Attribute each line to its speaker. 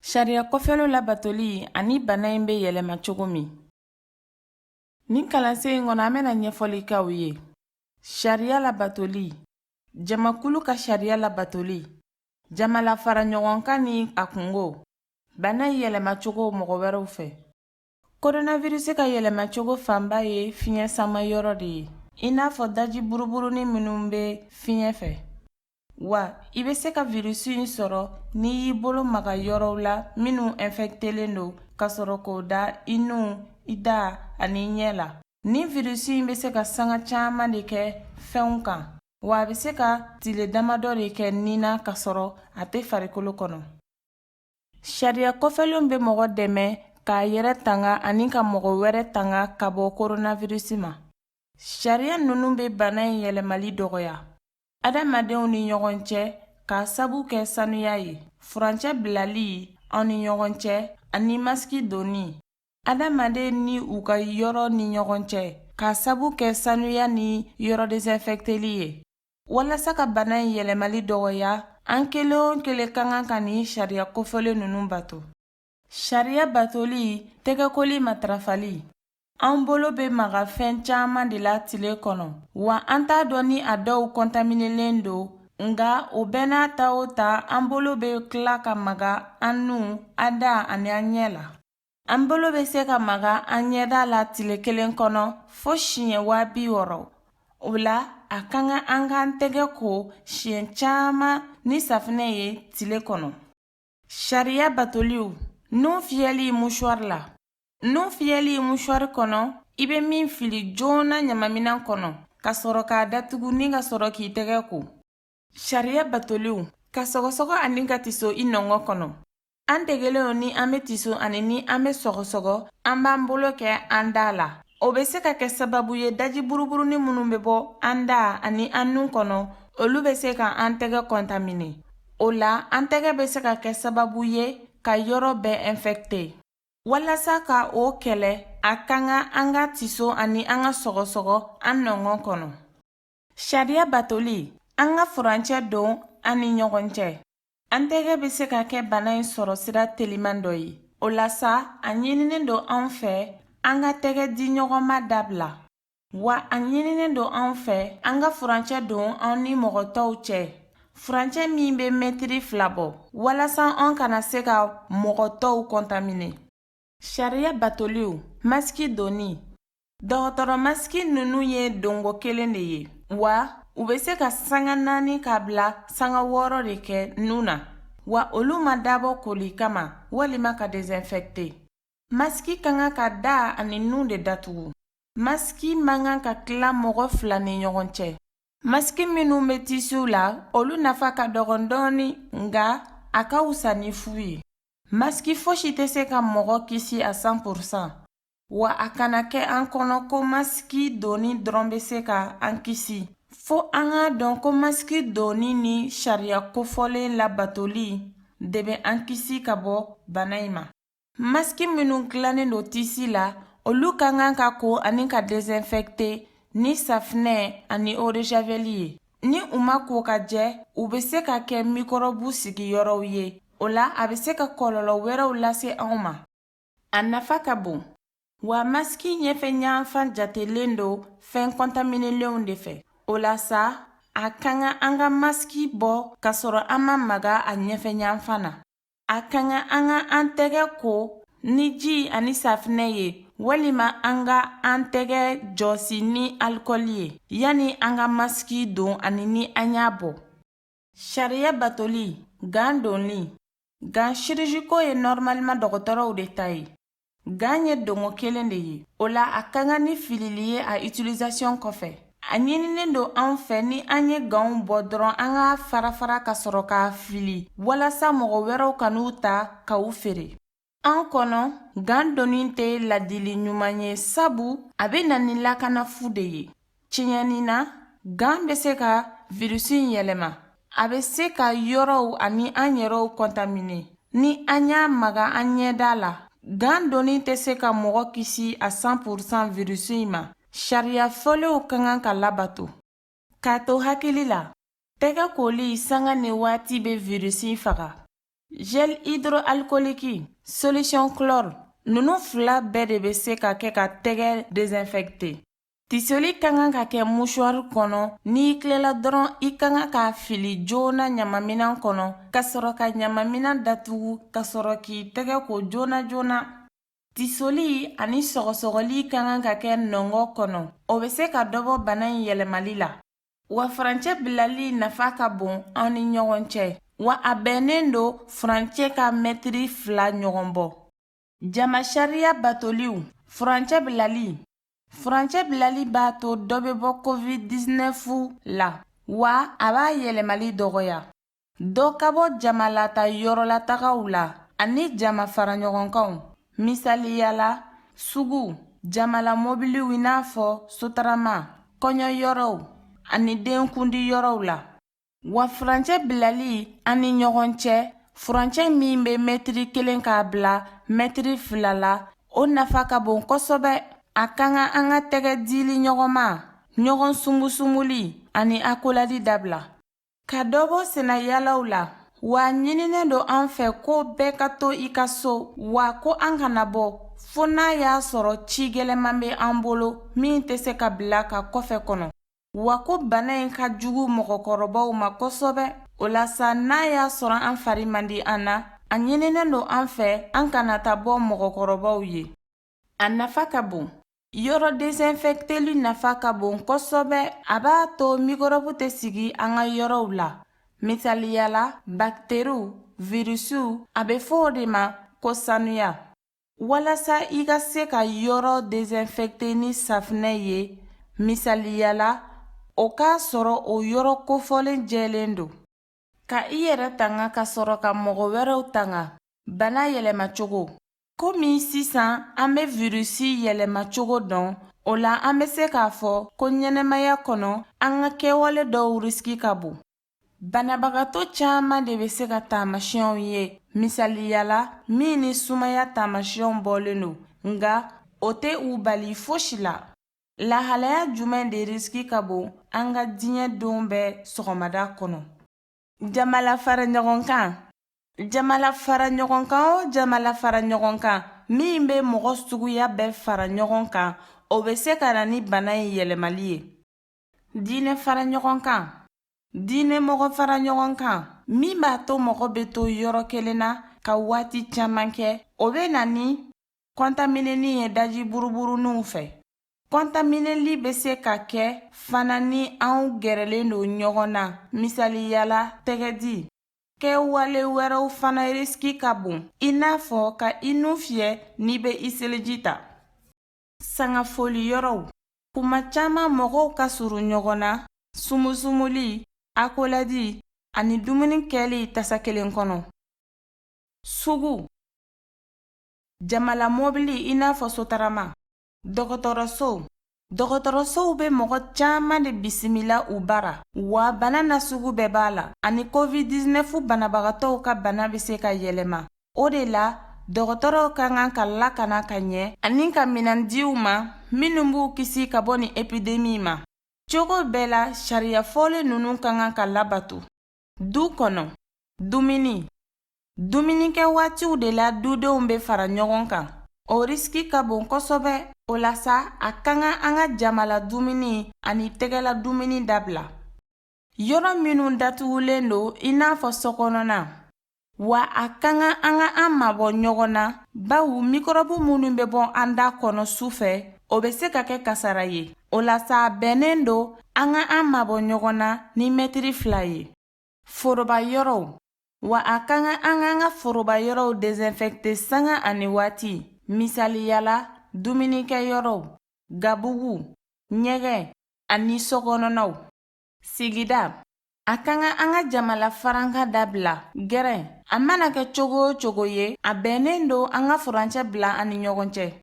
Speaker 1: Sariya kɔfɛlo labatoli ani bana in bɛ yɛlɛma cogo min. Ni kalansen in kɔnɔ an bɛna ɲɛfɔli k'aw ye. Sariya labatoli, jamakulu ka sariya labatoli, jamala fara ɲɔgɔnkan ni a kungo, bana in yɛlɛma cogo mɔgɔ wɛrɛw fɛ. Coronavirus ka yɛlɛma cogo fanba ye fiɲɛ sama yɔrɔ de ye, i n'a fɔ daji buruburunin minnu bɛ fiɲɛ fɛ. Wa i bɛ se ka virus in sɔrɔ n'i y'i bolo maga yɔrɔw la minnu infectelen don ka sɔrɔ k'o da i nu, i da ani i ɲɛ la. Ni virus in bɛ se ka sanga caman de kɛ fɛnw kan, wa a bɛ se ka tile damadɔ de kɛ nin na ka sɔrɔ a tɛ farikolo kɔnɔ. Sariya kɔfɛlenw bɛ mɔgɔ dɛmɛ k'a yɛrɛ tanga ani ka mɔgɔ wɛrɛ tanga ka bɔ coronavirus ma. Sariya ninnu bɛ bana in yɛlɛmali dɔgɔya. Adamadenw ni ɲɔgɔn cɛ k'a sabu kɛ sanuya ye, furancɛ bilali aw ni ɲɔgɔn cɛ ani masiki donni. Adamaden ni u ka yɔrɔ ni ɲɔgɔn cɛ k'a sabu kɛ sanuya ni yɔrɔ desinfecteli ye. Walasa ka bana in yɛlɛmali dɔgɔya, an kelen o kelen ka kan ka nin sariya kofɔlen ninnu bato. Sariya batoli, tɛgɛkoli matarafali. An bolo bɛ maga fɛn caman de la tile kɔnɔ, wa an t'a dɔn ni a dɔw kɔntaminelen don, nga o bɛɛ n'a ta o ta an bolo bɛ tila ka maga an nu, an da ani an ɲɛ la. An bolo bɛ se ka maga an ɲɛda la tile kelen kɔnɔ fo siɲɛ 60. O la, a ka kan an k'an tɛgɛ ko siɲɛ caman ni safinɛ ye tile kɔnɔ. Sariya batoliw, nun fiyɛli mouchoir la. Nun fiyɛli mouchoir kɔnɔ, i bɛ min fili joona ɲamaminan kɔnɔ ka sɔrɔ k'a datugu ni ka sɔrɔ k'i tɛgɛ ko. Sariya batoliw, ka sɔgɔsɔgɔ ani ka tiso i nɔngɔ kɔnɔ. An degelenw ni an bɛ tiso ani ni an bɛ sɔgɔsɔgɔ, an b'an bolo kɛ an da la. O bɛ se ka kɛ sababu ye daji buruburunin minnu bɛ bɔ an da ani an nun kɔnɔ, olu bɛ se ka an tɛgɛ contaminer. O la, an tɛgɛ bɛ se ka kɛ sababu ye ka yɔrɔ bɛɛ infecter. Walasa ka o kɛlɛ, a ka kan an ka tiso ani an ka sɔgɔsɔgɔ an nɔngɔ kɔnɔ. Sariya batoli, an ka furancɛ don an ni ɲɔgɔn cɛ. An tɛgɛ bɛ se ka kɛ bana in sɔrɔ sira teliman dɔ ye. O la sa, a ɲininen don an fɛ an ka tɛgɛ di ɲɔgɔnma dabila. Wa a ɲininen don an fɛ an ka furancɛ don an ni mɔgɔ tɔw cɛ. Furancɛ min bɛ mɛtiri 2 bɔ, walasa an kana se ka mɔgɔ tɔw contaminer. Sariya batoliw, masiki donni. Dɔgɔtɔrɔ masiki ninnu ye dongo kelen de ye, wa u bɛ se ka sanga 4 ka bila sanga 6 de kɛ nun na, wa olu ma dabɔ koli kama walima ka desinfecter. Masiki ka kan ka da ani nun de datugu. Masiki man kan ka tila mɔgɔ 2 ni ɲɔgɔn cɛ. Masiki minnu bɛ tisiw la, olu nafa ka dɔgɔ dɔɔni, nga a ka wusa ni fu ye. Masiki fosi tɛ se ka mɔgɔ kisi a 100%, wa a kana kɛ an kɔnɔ ko masiki donni dɔrɔn bɛ se ka an kisi. Fo an k'a dɔn ko masiki donni ni sariya kofɔlen labatoli de bɛ an kisi ka bɔ bana in ma. Masiki minnu dilannen don tisi la, olu ka kan ka ko ani ka desinfecter ni safinɛ ani eau de javel ye. Ni u ma ko ka jɛ, u bɛ se ka kɛ mikɔrɔbu sigiyɔrɔw ye. O la, a bɛ se ka kɔlɔlɔ wɛrɛw lase anw ma. A nafa ka bon, wa masiki ɲɛfɛ ɲanfan jatelen don fɛn kɔntaminelenw de fɛ. O la sa, a ka kan an ka masiki bɔ ka sɔrɔ an ma maga a ɲɛfɛ ɲanfan na. A ka kan an ka an tɛgɛ ko ni ji ani safinɛ ye, walima an ka an tɛgɛ jɔsi ni alikɔli ye, yanni an ka masiki don ani ni an y'a bɔ. Sariya batoli, gan donni. Gan chirurgicaux ye normalement dɔgɔtɔrɔw de ta ye. Gan ye dongo kelen de ye. O la, a ka kan ni filili ye a utilisation kɔfɛ. A ɲininen don an fɛ ni an ye ganw bɔ dɔrɔn an ka fara-fara ka sɔrɔ k'a fili, walasa mɔgɔ wɛrɛw kan'u ta k'u feere. An kɔnɔ, gan donni tɛ ladili ɲuman ye sabu a bɛ na ni lakanafu de ye. Tiɲɛni na, gan bɛ se ka virus in yɛlɛma. A bɛ se ka yɔrɔw ani an yɛrɛw contaminer. Ni an y'a maga an ɲɛda la, gan donni tɛ se ka mɔgɔ kisi a 100% virus in ma. Sariya fɔlenw ka kan ka labato. K'a to hakili la, tɛgɛ koli sanga ni waati bɛ virusi faga. Gel hydroalcoolique, solution chlore, nunu fila bɛɛ de bɛ se ka kɛ ka tɛgɛ désinfecter. Tisoli ka kan ka kɛ mouchoir kɔnɔ n'i tilela dɔrɔn i ka kan k'a fili joona ɲamaminan kɔnɔ ka sɔrɔ ka ɲamaminan datugu ka sɔrɔ k'i tɛgɛ ko joona joona. Tisoli ani sɔgɔsɔgɔli ka kan ka kɛ nɔngɔ kɔnɔ. O bɛ se ka dɔbɔ bana in yɛlɛmali la. Wa furancɛ bilali nafa ka bon an ni ɲɔgɔn cɛ. Wa a bɛnnen don furancɛ ka mɛtiri 2 ɲɔgɔn bɔ. Jama sariya batoliw, furancɛ bilali. Furancɛ bilali b'a to dɔ bɛ bɔ COVID-19 la, wa a b'a yɛlɛmali dɔgɔya. Dɔ ka bɔ jamalata yɔrɔlatagaw la ani jama faraɲɔgɔnkanw. Misaliyala, sugu, jamala mobiliw i n'a fɔ sotarama, kɔɲɔyɔrɔw ani denkundi yɔrɔw la. Wa furancɛ bilali ani ɲɔgɔn cɛ, furancɛ min bɛ mɛtiri 1 k'a bila mɛtiri 2 la, o nafa ka bon kosɛbɛ. A ka kan an ka tɛgɛ dili ɲɔgɔnma, ɲɔgɔn sumusumuli ani akolali dabila. Ka dɔ bɔ sɛnɛyalaw la, wa ɲininen don an fɛ ko bɛɛ ka to i ka so, wa ko an kana bɔ fo n'a y'a sɔrɔ ci gɛlɛman bɛ an bolo min tɛ se ka bila ka kɔfɛ kɔnɔ. Wa ko bana in ka jugu mɔgɔkɔrɔbaw ma kosɛbɛ. O la sa n'a y'a sɔrɔ an fari man di an na, a ɲininen don an fɛ an kana ta bɔ mɔgɔkɔrɔbaw ye. A nafa ka bon. Yɔrɔ désinfecteli nafa ka bon kosɛbɛ. A b'a to mikɔrɔbu tɛ sigi an ka yɔrɔw la. Misaliyala, bakteriw, virusiw, a bɛ fɔ o de ma ko sanuya. Walasa i ka se ka yɔrɔ désinfecter ni safinɛ ye, misaliyala, o k'a sɔrɔ o yɔrɔ kofɔlen jɛlen don. Ka i yɛrɛ tanga ka sɔrɔ ka mɔgɔ wɛrɛw tanga. Bana yɛlɛmacogo. Komi sisan an bɛ virusi yɛlɛmacogo dɔn, o la an bɛ se k'a fɔ ko ɲɛnɛmaya kɔnɔ an ka kɛwale dɔw riski ka bon. Banabagatɔ caman de bɛ se ka taamasiyɛnw ye, misaliyala min ni sumaya taamasiyɛnw bɔlen don, nka o tɛ u bali fosi la. Lahalaya jumɛn de riski ka bon an ka diɲɛ don bɛɛ sɔgɔmada kɔnɔ? Jamala fara ɲɔgɔnkan. Jamala fara ɲɔgɔnkan o jamala fara ɲɔgɔnkan min bɛ mɔgɔ suguya bɛɛ fara ɲɔgɔn kan, o bɛ se ka na ni bana in yɛlɛmali ye. Diinɛ fara ɲɔgɔnkan. Diinɛ mɔgɔ fara ɲɔgɔnkan min b'a to mɔgɔ bɛ to yɔrɔ kelen na ka waati caman kɛ, o bɛ na ni kɔntaminɛli ye daji buruburuninw fɛ. Kɔntaminɛli bɛ se ka kɛ fana ni anw gɛrɛlen don ɲɔgɔn na, misaliyala tɛgɛdi. Kɛwale wɛrɛw fana riski ka bon, i n'a fɔ ka i nu fiyɛ n'i bɛ i seliji ta. Sangafoli yɔrɔw. Kuma caman mɔgɔw ka surun ɲɔgɔn na, sumusumuli, akoladi ani dumuni kɛli tasa kelen kɔnɔ. Sugu. Jamala mobili i n'a fɔ sotarama. Dɔgɔtɔrɔso. Dɔgɔtɔrɔsow bɛ mɔgɔ caman de bisimila u bara, wa bana na sugu bɛɛ b'a la, ani COVID-19 banabagatɔw ka bana bɛ se ka yɛlɛma. O de la, dɔgɔtɔrɔw ka kan ka lakana ka ɲɛ ani ka minɛn di u ma minnu b'u kisi ka bɔ ni epidemi ma. Cogo bɛɛ la, sariya fɔlen ninnu ka kan ka labato. Du kɔnɔ. Dumuni. Dumunikɛ waatiw de la dudenw bɛ fara ɲɔgɔn kan. O riski ka bon kosɛbɛ. O la sa, a ka kan an ka jamala dumuni ani tɛgɛla dumuni dabila. Yɔrɔ minnu datugulen don i n'a fɔ sokɔnɔna. Wa a ka kan an ka an mabɔ ɲɔgɔn na, bawo mikɔrɔbu minnu bɛ bɔ an da kɔnɔ su fɛ, o bɛ se ka kɛ kasara ye. O la sa, a bɛnnen don an ka an mabɔ ɲɔgɔn na ni mɛtiri 2 ye. Foroba yɔrɔw. Wa a ka kan an ka foroba yɔrɔw désinfecter sanga ani waati. Misaliyala, dumunikɛyɔrɔw, gabugu, ɲɛgɛn ani sokɔnɔnaw. Sigida. A ka kan an ka jamala faranka dabila, gɛrɛn. A mana kɛ cogo o cogo ye, a bɛnnen don an ka furancɛ bila an ni ɲɔgɔn cɛ.